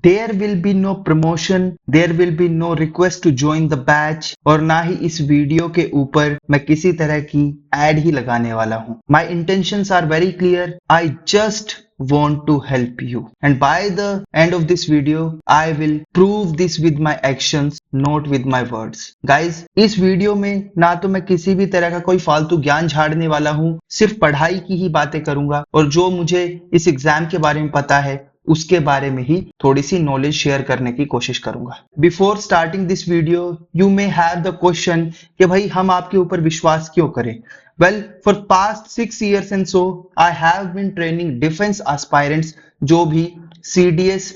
There will be no promotion, there will be no request to join the batch, और ना ही इस video के ऊपर मैं किसी तरह की एड ही लगाने वाला हूँ। My intentions are very clear, I just want to help you, and by the end of this video I will prove this with my actions, not with my words. Guys, इस video में ना तो मैं किसी भी तरह का कोई फालतू ज्ञान झाड़ने वाला हूँ, सिर्फ पढ़ाई की ही बातें करूंगा और जो मुझे इस एग्जाम के बारे में पता है उसके बारे में ही थोड़ी सी नॉलेज शेयर करने की कोशिश करूंगा। Before starting this video you may have the question कि भाई हम आपके ऊपर विश्वास क्यों करें। Well, for past 6 years and so, I have been training defense aspirants जो भी CDS,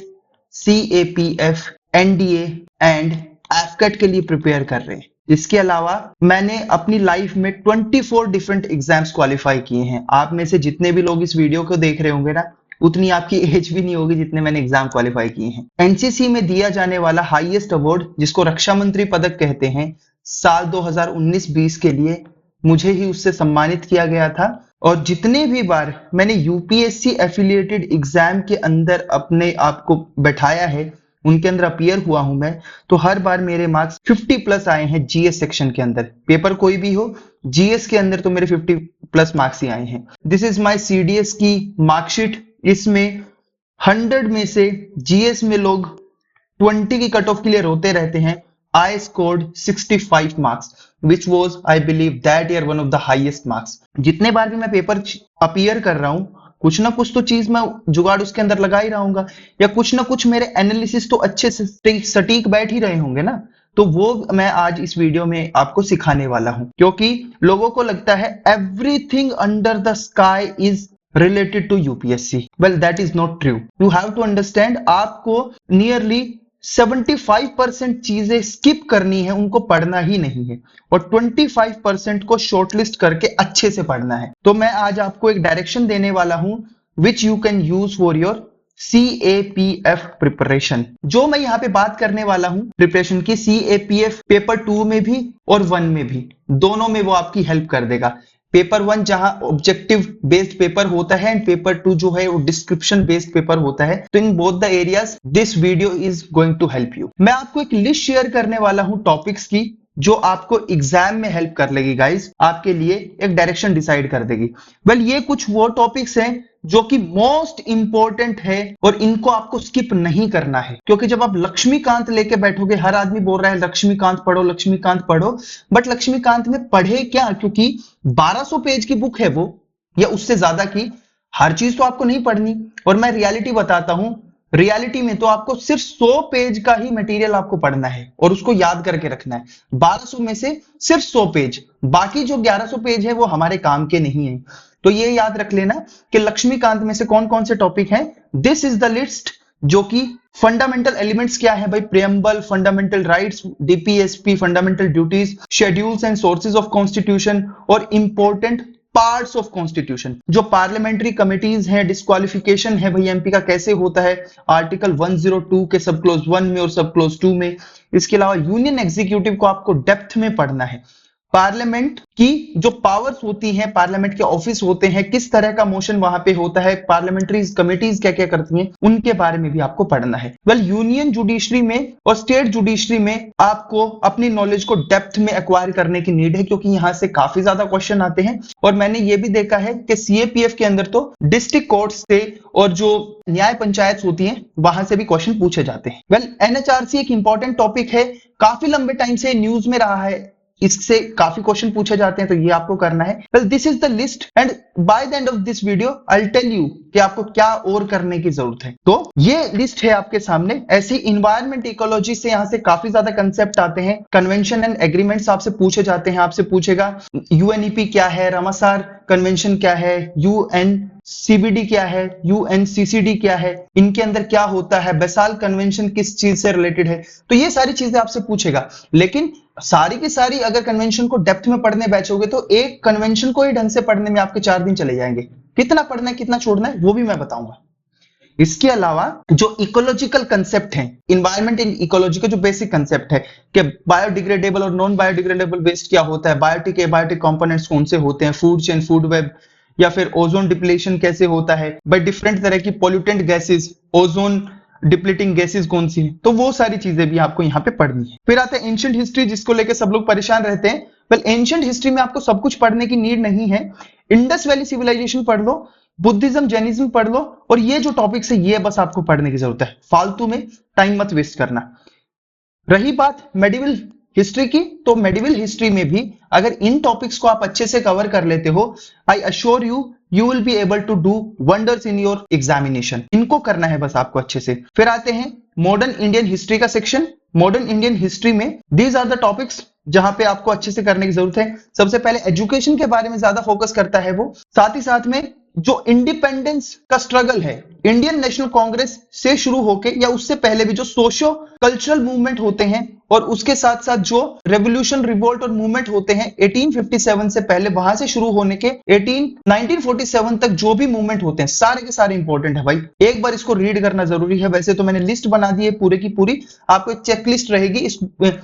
CAPF, NDA and AFCAT के लिए प्रिपेयर कर रहे हैं। इसके अलावा मैंने अपनी लाइफ में 24 डिफरेंट एग्जाम्स क्वालिफाई किए हैं। आप में से जितने भी लोग इस वीडियो को देख रहे होंगे ना, उतनी आपकी एज भी नहीं होगी जितने मैंने एग्जाम क्वालिफाई किए हैं। एनसीसी में दिया जाने वाला हाईएस्ट अवार्ड जिसको रक्षा मंत्री पदक कहते हैं, साल 2019-20 के लिए मुझे ही उससे सम्मानित किया गया था। और जितने भी बार मैंने यूपीएससी एफिलिएटेड एग्जाम के अंदर अपने आप को बैठाया है, उनके अंदर अपीयर हुआ हूं मैं, तो हर बार मेरे मार्क्स 50 प्लस आए हैं। जीएस सेक्शन के अंदर पेपर कोई भी हो, जीएस के अंदर तो मेरे 50 प्लस मार्क्स ही आए हैं। दिस इज माय सीडीएस की मार्कशीट। इसमें 100 में से जीएस में लोग 20 की कट ऑफ के लिए रोते रहते हैं। I scored 65 marks, which was, I believe, that year one of the highest marks. जितने बार भी मैं पेपर अपीयर कर रहा हूँ, कुछ ना कुछ तो चीज मैं जुगाड़ उसके अंदर लगा ही रहूंगा, या कुछ ना कुछ मेरे एनालिसिस तो अच्छे से सटीक बैठ ही रहे होंगे ना। तो वो मैं आज इस वीडियो में आपको सिखाने वाला हूं, क्योंकि लोगों को लगता है everything under the sky is related to UPSC. Well, that is not true. You have to understand, आपको nearly 75% चीजें स्किप करनी है, उनको पढ़ना ही नहीं है, और 25% को शॉर्टलिस्ट करके अच्छे से पढ़ना है। तो मैं आज आपको एक डायरेक्शन देने वाला हूं which you can use for your CAPF preparation. जो मैं यहाँ पे बात करने वाला हूं प्रिपरेशन की, CAPF पेपर 2 में भी और 1 में भी, दोनों में वो आपकी हेल्प कर देगा। पेपर 1 जहां ऑब्जेक्टिव बेस्ड पेपर होता है एंड पेपर 2 जो है वो डिस्क्रिप्शन बेस्ड पेपर होता है। तो in both the areas this video is going to help you. मैं आपको एक लिस्ट शेयर करने वाला हूं टॉपिक्स की जो आपको एग्जाम में हेल्प कर लेगी गाइस, आपके लिए एक डायरेक्शन डिसाइड कर देगी। वेल, ये कुछ वो टॉपिक्स हैं जो कि मोस्ट इंपॉर्टेंट है और इनको आपको स्किप नहीं करना है, क्योंकि जब आप लक्ष्मीकांत लेके बैठोगे, हर आदमी बोल रहा है लक्ष्मीकांत पढ़ो, लक्ष्मीकांत पढ़ो, बट लक्ष्मीकांत में पढ़े क्या, क्योंकि 1200 पेज की बुक है वो, या उससे ज्यादा की। हर चीज तो आपको नहीं पढ़नी, और मैं रियलिटी बताता हूं, रियलिटी में तो आपको सिर्फ 100 पेज का ही मटेरियल आपको पढ़ना है और उसको याद करके रखना है। 1200 में से सिर्फ 100 पेज, बाकी जो 1100 पेज है वो हमारे काम के नहीं है। तो ये याद रख लेना कि लक्ष्मीकांत में से कौन कौन से टॉपिक हैं। दिस इज द लिस्ट, जो कि फंडामेंटल एलिमेंट्स क्या है भाई, preamble, fundamental rights, DPSP, fundamental duties, schedules and sources of constitution, और इंपॉर्टेंट पार्ट्स ऑफ कॉन्स्टिट्यूशन। जो पार्लियामेंट्री कमिटीज हैं, डिस्क्वालिफिकेशन है भाई एमपी का कैसे होता है, आर्टिकल 102 के सब क्लोज 1 में और सब क्लोज 2 में। इसके अलावा यूनियन एग्जीक्यूटिव को आपको डेप्थ में पढ़ना है। पार्लियामेंट की जो पावर्स होती हैं, पार्लियामेंट के ऑफिस होते हैं, किस तरह का मोशन वहां पे होता है, पार्लियामेंट्री कमिटीज क्या क्या करती हैं, उनके बारे में भी आपको पढ़ना है। वेल, यूनियन जुडिशरी में और स्टेट जुडिशरी में आपको अपनी नॉलेज को डेप्थ में एक्वायर करने की नीड है, क्योंकि यहां से काफी ज्यादा क्वेश्चन आते हैं। और मैंने ये भी देखा है कि CAPF के अंदर तो डिस्ट्रिक्ट कोर्ट से और जो न्याय पंचायत होती हैं वहां से भी क्वेश्चन पूछे जाते हैं। वेल, NHRC एक इंपॉर्टेंट टॉपिक है, काफी लंबे टाइम से न्यूज में रहा है, इससे काफी क्वेश्चन पूछे जाते हैं, तो ये आपको करना है। Well, this is the list and by the end of this video I will tell you कि आपको क्या और करने की जरूरत है। तो ये लिस्ट है आपके सामने। ऐसी इन्वायरमेंट इकोलॉजी से यहां से काफी ज्यादा कंसेप्ट आते हैं। कन्वेंशन एंड एग्रीमेंट्स आपसे पूछे जाते हैं, आपसे पूछेगा UNEP क्या है, रामसार कन्वेंशन क्या है, UNCBD क्या है, UNCCD क्या है, इनके अंदर क्या होता है, बेसाल कन्वेंशन किस चीज से रिलेटेड है। तो ये सारी चीजें आपसे पूछेगा। लेकिन सारी की सारी अगर कन्वेंशन को डेप्थ में पढ़ने बैठोगे तो एक कन्वेंशन को ही ढंग से पढ़ने में आपके 4 दिन चले जाएंगे। कितना पढ़ना है, कितना छोड़ना है, वो भी मैं बताऊंगा। इसके अलावा जो इकोलॉजिकल कंसेप्ट है, इन्वायरमेंट इन इकोलॉजी का जो बेसिक कंसेप्ट है कि बायोडिग्रेडेबल और नॉन बायोडिग्रेडेबल वेस्ट क्या होता है, बायोटिक एबायोटिक कंपोनेंट्स कौन से होते हैं, फूड चेन, फूड वेब, या फिर ओजोन डिप्लेशन कैसे होता है, बाय डिफरेंट तरह की pollutant gases, ozone depleting gases कौन सी है, तो वो सारी चीजें भी आपको यहाँ पे पढ़नी है। फिर आता है एंशिएंट हिस्ट्री, जिसको लेकर सब लोग परेशान रहते हैं। वेल, एंशिएंट हिस्ट्री में आपको सब कुछ पढ़ने की नीड नहीं है। इंडस वैली सिविलाइजेशन पढ़ लो, बुद्धिज्म जैनिज्म पढ़ लो, और ये जो टॉपिक्स है ये बस आपको पढ़ने की जरूरत है, फालतू में टाइम मत वेस्ट करना। रही बात मेडिवल हिस्ट्री की, तो मेडिवल हिस्ट्री में भी अगर इन टॉपिक्स को आप अच्छे से कवर कर लेते हो, I assure you will be able to do wonders in your examination. इनको करना है बस आपको अच्छे से। फिर आते हैं मॉडर्न इंडियन हिस्ट्री का सेक्शन। मॉडर्न इंडियन हिस्ट्री में दीज आर द टॉपिक्स जहां पे आपको अच्छे से करने की जरूरत है। सबसे पहले एजुकेशन के बारे में ज्यादा फोकस करता है वो, साथ ही साथ में जो इंडिपेंडेंस का स्ट्रगल है इंडियन नेशनल कांग्रेस से शुरू होके या उससे पहले भी जो सोशो कल्चरल मूवमेंट होते हैं, और उसके साथ साथ जो रेवोल्यूशन रिवोल्ट और मूवमेंट होते हैं 1857 से पहले, वहां से शुरू होने के 1947 तक जो भी मूवमेंट होते हैं सारे के सारे इंपॉर्टेंट है भाई। एक बार इसको रीड करना जरूरी है। वैसे तो मैंने लिस्ट बना दी है पूरे की पूरी, आपको एक चेकलिस्ट रहेगी, इस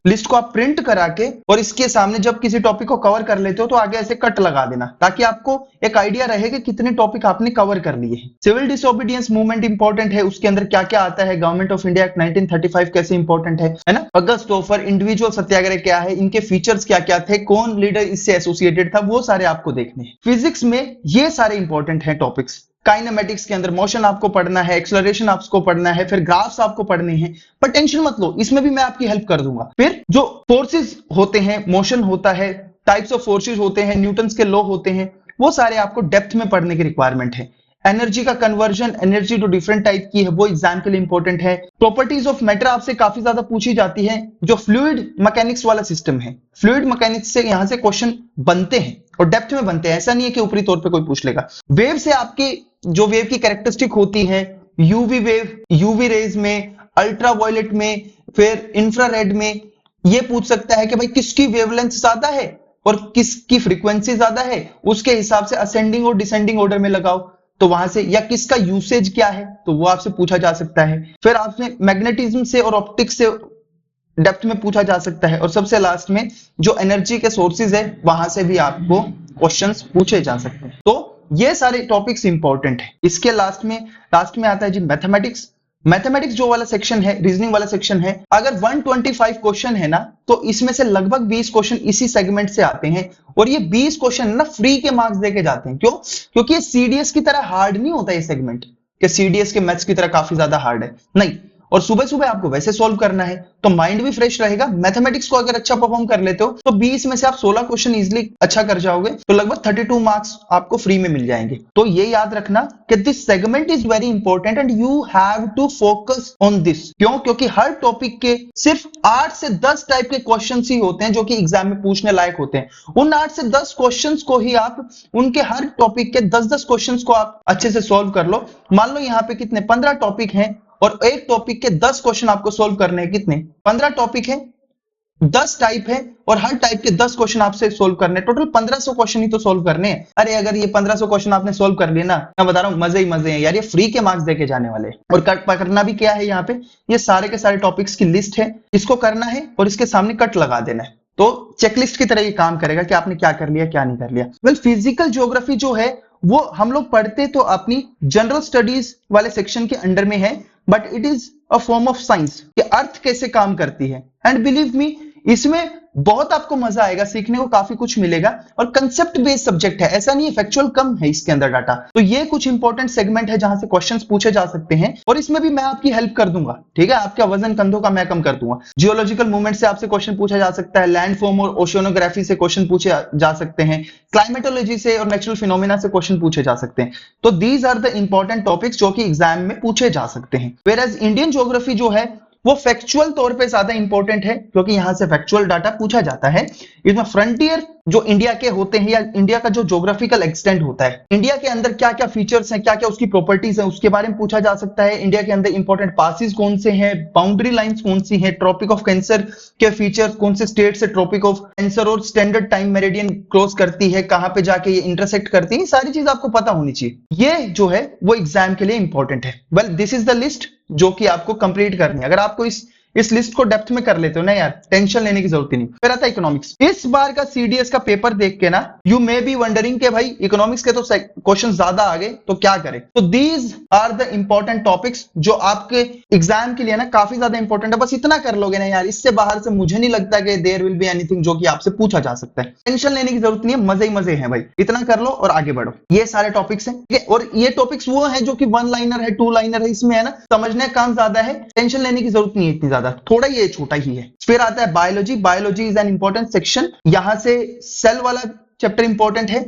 लिस्ट को आप प्रिंट करा के और इसके सामने जब किसी टॉपिक को कवर कर लेते हो तो आगे ऐसे कट लगा देना, ताकि आपको एक आइडिया रहे कि कितने टॉपिक आपने कवर कर लिए हैं। सिविल डिसोबीडियंस मूवमेंट इंपॉर्टेंट है, उसके अंदर क्या क्या आता है, गवर्नमेंट ऑफ इंडिया एक्ट 1935 कैसे इंपॉर्टेंट है ना, अगस्त ऑफर, इंडिविजुअल सत्याग्रह क्या है, इनके फीचर्स क्या क्या थे, कौन लीडर इससे एसोसिएटेड था, वो सारे आपको देखने हैं। फिजिक्स में ये सारे इंपॉर्टेंट हैं टॉपिक्स। काइनेमेटिक्स के अंदर मोशन आपको पढ़ना है, एक्सेलरेशन आपको पढ़ना है, फिर ग्राफ्स आपको पढ़ने हैं, पर टेंशन मत लो, इसमें भी मैं आपकी हेल्प कर दूंगा। फिर जो फोर्सेस होते हैं, मोशन होता है, टाइप्स ऑफ फोर्सेस होते हैं, न्यूटन्स के लॉ होते हैं, वो सारे आपको डेप्थ में पढ़ने की रिक्वायरमेंट है। एनर्जी का conversion, energy two different type की है, वो एग्जाम के लिए इंपॉर्टेंट है। प्रॉपर्टीज ऑफ मैटर आपसे काफी ज्यादा पूछी जाती है। जो फ्लूइड मैकेनिक्स वाला सिस्टम है, फ्लूइड मैकेनिक्स से यहां से क्वेश्चन बनते हैं और डेप्थ में बनते हैं, ऐसा नहीं है कि ऊपरी तौर पे कोई पूछ लेगा। वेव से आपकी जो वेव की कैरेक्टरिस्टिक होती है, यूवी वेव, यूवी रेज में, अल्ट्रावायलेट में, फिर इंफ्रारेड में, ये पूछ सकता है कि भाई किसकी वेवलेंथ ज्यादा है और किसकी फ्रीक्वेंसी ज्यादा है, उसके हिसाब से असेंडिंग और डिसेंडिंग ऑर्डर में लगाओ, तो वहां से, या किसका यूसेज क्या है, तो वो आपसे पूछा जा सकता है। फिर आपसे मैग्नेटिज्म से और ऑप्टिक्स से डेप्थ में पूछा जा सकता है, और सबसे लास्ट में जो एनर्जी के सोर्सेज है वहां से भी आपको क्वेश्चंस पूछे जा सकते हैं। तो ये सारे टॉपिक्स इंपॉर्टेंट है। इसके लास्ट में आता है जी मैथमेटिक्स। मैथमेटिक्स जो वाला सेक्शन है, रीजनिंग वाला सेक्शन है, अगर 125 क्वेश्चन है ना, तो इसमें से लगभग 20 क्वेश्चन इसी सेगमेंट से आते हैं, और ये 20 क्वेश्चन ना फ्री के मार्क्स देके जाते हैं। क्यों? क्योंकि ये सीडीएस की तरह हार्ड नहीं होता ये सेगमेंट, कि सीडीएस के मैथ्स की तरह काफी ज्यादा हार्ड है, नहीं। और सुबह सुबह आपको वैसे सॉल्व करना है, तो माइंड भी फ्रेश रहेगा। मैथमेटिक्स को अगर अच्छा परफॉर्म कर लेते हो तो 20 में से आप 16 क्वेश्चन इजीली अच्छा कर जाओगे, तो लगभग 32 मार्क्स आपको फ्री में मिल जाएंगे। तो ये याद रखना कि this segment is very important and you have to focus on this. क्यों? क्योंकि हर टॉपिक के सिर्फ 8 से 10 टाइप के क्वेश्चन ही होते हैं जो कि एग्जाम में पूछने लायक होते हैं। उन 8 से 10 क्वेश्चन को ही आप, उनके हर टॉपिक के 10-10 क्वेश्चन को आप अच्छे से सोल्व कर लो। मान लो यहाँ पे कितने 15 टॉपिक हैं, और एक टॉपिक के 10 क्वेश्चन आपको सोल्व करने हैं। कितने? 15 टॉपिक है, 10 टाइप है, और हर टाइप के 10 क्वेश्चन आपसे सोल्व करने, टोटल 1500 क्वेश्चन ही तो सोल्व करने हैं। अरे अगर ये 1500 क्वेश्चन आपने सोल्व कर लिए ना, मैं बता रहा हूं मजे ही मजे हैं यार, ये फ्री के मार्क्स देके जाने वाले। और कट पकड़ना भी क्या है, यहाँ पे ये सारे के सारे टॉपिक्स की लिस्ट है, इसको करना है और इसके सामने कट लगा देना है। तो चेकलिस्ट की तरह ये काम करेगा कि आपने क्या कर लिया क्या नहीं कर लिया। वेल, फिजिकल ज्योग्राफी जो है वो हम लोग पढ़ते तो अपनी जनरल स्टडीज वाले सेक्शन के अंडर में है, but it is a form of science कि अर्थ कैसे काम करती है। एंड बिलीव मी, इसमें बहुत आपको मजा आएगा, सीखने को काफी कुछ मिलेगा, और कंसेप्ट बेस्ड सब्जेक्ट है, ऐसा नहीं है फैक्चुअल कम है इसके अंदर डाटा। तो ये कुछ इंपॉर्टेंट सेगमेंट है जहां से क्वेश्चंस पूछे जा सकते हैं, और इसमें भी मैं आपकी हेल्प कर दूंगा, ठीक है। आपका वजन कंधों का मैं कम कर दूंगा। जियोलॉजिकल मूवमेंट से आपसे क्वेश्चन पूछा जा सकता है, लैंडफॉर्म और ओशियोनोग्राफी से क्वेश्चन पूछे जा सकते हैं, क्लाइमेटोलॉजी से और नेचुरल फिनोमेना से क्वेश्चन पूछे जा सकते हैं। तो these are the important topics जो कि एग्जाम में पूछे जा सकते हैं। वेयर एज इंडियन ज्योग्राफी जो है वो फैक्चुअल तौर पे ज्यादा इंपॉर्टेंट है, क्योंकि यहां से फैक्चुअल डाटा पूछा जाता है। इसमें फ्रंटियर जो इंडिया के होते हैं, या इंडिया का जो ज्योग्राफिकल एक्सटेंट होता है, इंडिया के अंदर क्या क्या फीचर्स हैं, क्या क्या उसकी प्रॉपर्टीज हैं, उसके बारे में पूछा जा सकता है। इंडिया के अंदर इंपॉर्टेंट पासिस कौन से हैं, बाउंड्री लाइंस कौन सी हैं, ट्रॉपिक ऑफ कैंसर के फीचर्स, कौन से स्टेट से ट्रॉपिक ऑफ कैंसर और स्टैंडर्ड टाइम मेरिडियन क्रॉस करती है, कहां पे जाके ये इंटरसेक्ट करती है, सारी चीज आपको पता होनी चाहिए। ये जो है वो एग्जाम के लिए इंपॉर्टेंट है। Well, this is the list जो कि आपको कंप्लीट करनी है। अगर आपको इस इस लिस्ट को डेप्थ में कर लेते हो ना यार, टेंशन लेने की जरूरत ही नहीं। फिर आता है इकोनॉमिक्स। इस बार का सीडीएस का पेपर देख के ना यू मे बी वंडरिंग के भाई इकोनॉमिक्स के तो क्वेश्चन ज्यादा आ गए तो क्या करें। तो these are the important topics जो आपके एग्जाम के लिए ना काफी ज्यादा इंपॉर्टेंट है। बस इतना कर लोगे ना यार, इससे बाहर से मुझे नहीं लगता कि देयर विल बी एनीथिंग जो कि आपसे पूछा जा सकता है। टेंशन लेने की जरूरत नहीं है, मजे ही मजे हैं भाई, इतना कर लो और आगे बढ़ो। ये सारे टॉपिक्स हैं, ठीक है। और ये टॉपिक्स वो हैं जो कि 1 लाइनर है, 2 लाइनर है, इसमें है ना समझने का काम ज्यादा है, टेंशन लेने की जरूरत नहीं है इतनी ज्यादा, थोड़ा ये छोटा ही है। फिर आता है biology. Biology is an important section. यहां से सेल वाला चैप्टर इंपॉर्टेंट है।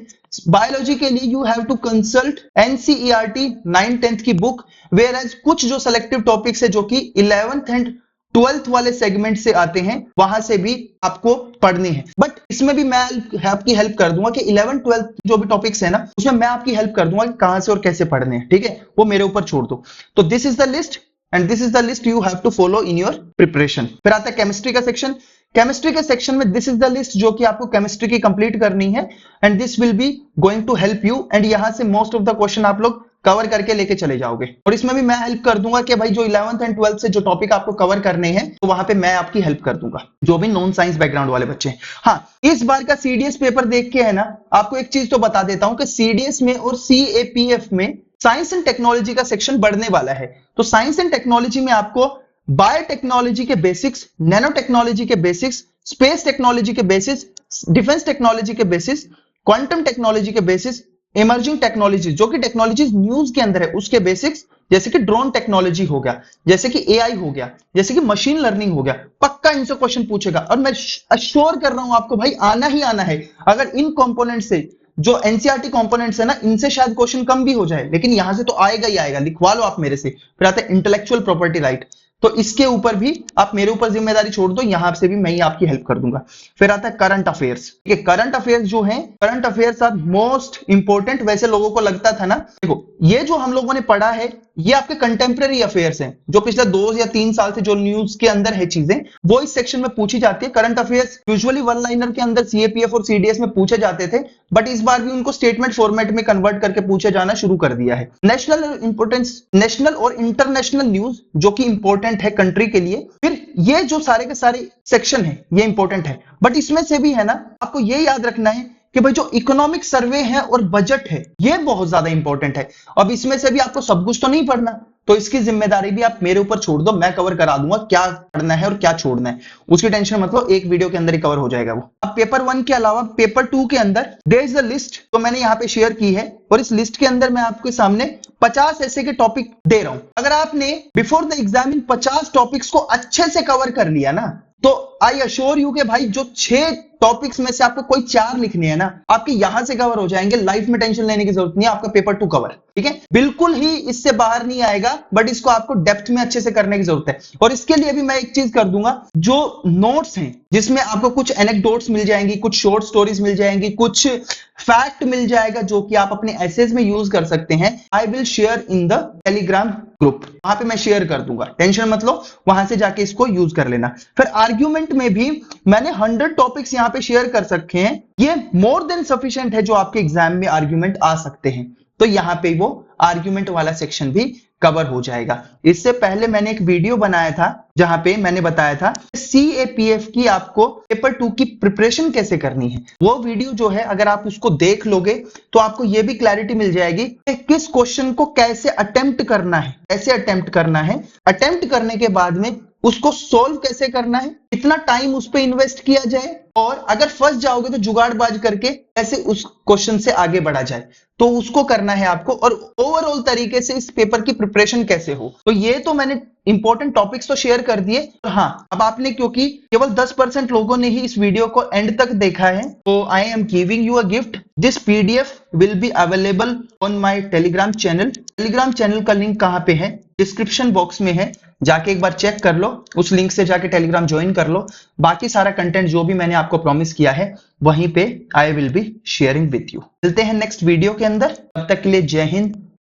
बायोलॉजी के लिए you have to consult NCERT 9th-10th की बुक, वेयर एज कुछ जो सेलेक्टिव टॉपिक्स है जो कि 11th एंड 12th वाले सेगमेंट से आते हैं, वहां से भी आपको पढ़ने हैं। बट इसमें भी मैं आपकी हेल्प कर दूंगा कि 11th 12th जो भी टॉपिक्स है ना, उसमें मैं आपकी हेल्प कर दूंगा कि कहां से और कैसे पढ़ने हैं, ठीक है। वो मेरे ऊपर छोड़ दो। तो this is the list and this is the list you have to follow in your preparation. फिर आता है केमिस्ट्री का सेक्शन। केमिस्ट्री के सेक्शन में दिस इज द लिस्ट जो कि आपको केमिस्ट्री की कंप्लीट करनी है and this will be going to help you. And यहां से मोस्ट ऑफ द क्वेश्चन आप लोग कवर करके लेके चले जाओगे। और इसमें भी मैं हेल्प कर दूंगा कि भाई जो 11th एंड 12th से जो टॉपिक आपको कवर करने हैं, तो वहां पे मैं आपकी हेल्प कर दूंगा, जो भी नॉन साइंस बैकग्राउंड वाले बच्चे हैं। हाँ, इस बार का सीडीएस पेपर देख के है ना, आपको एक चीज तो बता देता हूं कि सीडीएस में और सीएपीएफ में साइंस एंड टेक्नोलॉजी का सेक्शन बढ़ने वाला है। तो साइंस एंड टेक्नोलॉजी में आपको बायोटेक्नोलॉजी के बेसिक्स, नैनो टेक्नोलॉजी के बेसिक्स, स्पेस टेक्नोलॉजी के बेसिस, डिफेंस टेक्नोलॉजी के बेसिस, क्वांटम टेक्नोलॉजी के बेसिस, इमर्जिंग टेक्नोलॉजी जो कि टेक्नोलॉजीज न्यूज के अंदर है उसके बेसिक्स, जैसे कि ड्रोन टेक्नोलॉजी हो गया, जैसे कि एआई हो गया, जैसे कि मशीन लर्निंग हो गया, पक्का इनसे क्वेश्चन पूछेगा। और मैं अश्योर कर रहा हूं आपको भाई आना ही आना है। अगर इन कंपोनेंट से जो एनसीईआरटी कंपोनेंट्स है ना, इनसे शायद क्वेश्चन कम भी हो जाए, लेकिन यहां से तो आएगा ही आएगा, लिखवा लो आप मेरे से। फिर आता है इंटेलेक्चुअल प्रॉपर्टी राइट। तो इसके ऊपर भी आप मेरे ऊपर जिम्मेदारी छोड़ दो, यहां से भी मैं ही आपकी हेल्प कर दूंगा। फिर आता है करंट अफेयर्स। ठीक है, करंट अफेयर्स जो है, current affairs are most important. वैसे लोगों को लगता था ना, देखो ये जो हम लोगों ने पढ़ा है ये आपके कंटेम्प्रेरी अफेयर्स हैं, जो पिछले 2 या 3 साल से जो न्यूज के अंदर है चीजें, वो इस सेक्शन में पूछी जाती है। करंट अफेयर्स यूजुअली 1 लाइनर के अंदर सीएपीएफ और सीडीएस में पूछे जाते थे, बट इस बार भी उनको स्टेटमेंट फॉर्मेट में कन्वर्ट करके पूछे जाना शुरू कर दिया है। नेशनल इंपोर्टेंस, नेशनल और इंटरनेशनल न्यूज जो कि इंपॉर्टेंट है कंट्री के लिए। फिर ये जो सारे के सारे सेक्शन है ये इंपॉर्टेंट है, बट इसमें से भी है ना आपको ये याद रखना है कि भाई जो इकोनॉमिक सर्वे है और बजट है ये बहुत ज्यादा इंपॉर्टेंट है। अब इसमें से भी आपको सब कुछ तो नहीं पढ़ना, तो इसकी जिम्मेदारी भी आप मेरे ऊपर छोड़ दो, मैं कवर करा दूंगा क्या पढ़ना है और क्या छोड़ना है, उसकी टेंशन मत लो, एक वीडियो के अंदर ही कवर हो जाएगा वो। अब पेपर 1 के अलावा पेपर 2 के अंदर देयर इज अ लिस्ट, तो मैंने यहाँ पे शेयर की है, और इस लिस्ट के अंदर मैं आपके सामने 50 ऐसे के टॉपिक दे रहा हूं। अगर आपने before the exam in 50 topics को अच्छे से कवर कर लिया ना, तो आई अश्योर यू के भाई जो 6 टॉपिक्स में से आपको कोई 4 लिखने हैं ना, आपके यहां से कवर हो जाएंगे। लाइफ में टेंशन लेने की जरूरत नहीं है, आपका पेपर 2 कवर, ठीक है, बिल्कुल ही इससे बाहर नहीं आएगा, बट इसको आपको डेप्थ में अच्छे से करने की जरूरत है। और इसके लिए भी मैं एक चीज कर दूंगा, जो नोट्स हैं जिसमें आपको कुछ एनेक्डोट्स मिल जाएंगी, कुछ शॉर्ट स्टोरीज मिल जाएंगी, कुछ फैक्ट मिल जाएगा जो कि आप अपने एसेज में यूज कर सकते हैं। I will share in the Telegram group, वहां पे मैं शेयर कर दूंगा, टेंशन मत लो, वहां से जाके इसको यूज कर लेना। फिर आर्ग्यूमेंट में भी मैंने 100 टॉपिक्स यहां पे शेयर कर सके हैं, ये मोर देन सफिशिएंट है जो आपके एग्जाम में आर्ग्यूमेंट आ सकते हैं। तो यहां पे वो आर्ग्यूमेंट वाला सेक्शन भी कवर हो जाएगा। इससे पहले मैंने एक वीडियो बनाया था जहां पे मैंने बताया था सीएपीएफ की आपको पेपर 2 की प्रिपरेशन कैसे करनी है। वो वीडियो जो है अगर आप उसको देख लोगे तो आपको ये भी क्लैरिटी मिल जाएगी कि किस क्वेश्चन को कैसे अटेम्प्ट करना है, कैसे अटेम्प्ट करना है, अटेम्प्ट करने के बाद में उसको सोल्व कैसे करना है, कितना टाइम उस पर इन्वेस्ट किया जाए, और अगर फंस जाओगे तो जुगाड़बाज करके कैसे उस क्वेश्चन से आगे बढ़ा जाए, तो उसको करना है आपको। और ओवरऑल तरीके से इस पेपर की प्रिपरेशन कैसे हो। तो ये तो मैंने इंपॉर्टेंट टॉपिक्स तो शेयर कर दिए। हाँ, अब आपने क्योंकि केवल 10% लोगों ने ही इस वीडियो को एंड तक देखा है, तो I am giving you a gift. This PDF will be available on my Telegram channel. Telegram channel का लिंक कहां पे है? डिस्क्रिप्शन बॉक्स में है, जाके एक बार चेक कर लो, उस लिंक से जाके टेलीग्राम ज्वाइन कर लो। बाकी सारा कंटेंट जो भी मैंने आपको प्रॉमिस किया है वहीं पे I will be sharing with you. मिलते हैं नेक्स्ट वीडियो के अंदर, तब तक के लिए जय हिंद,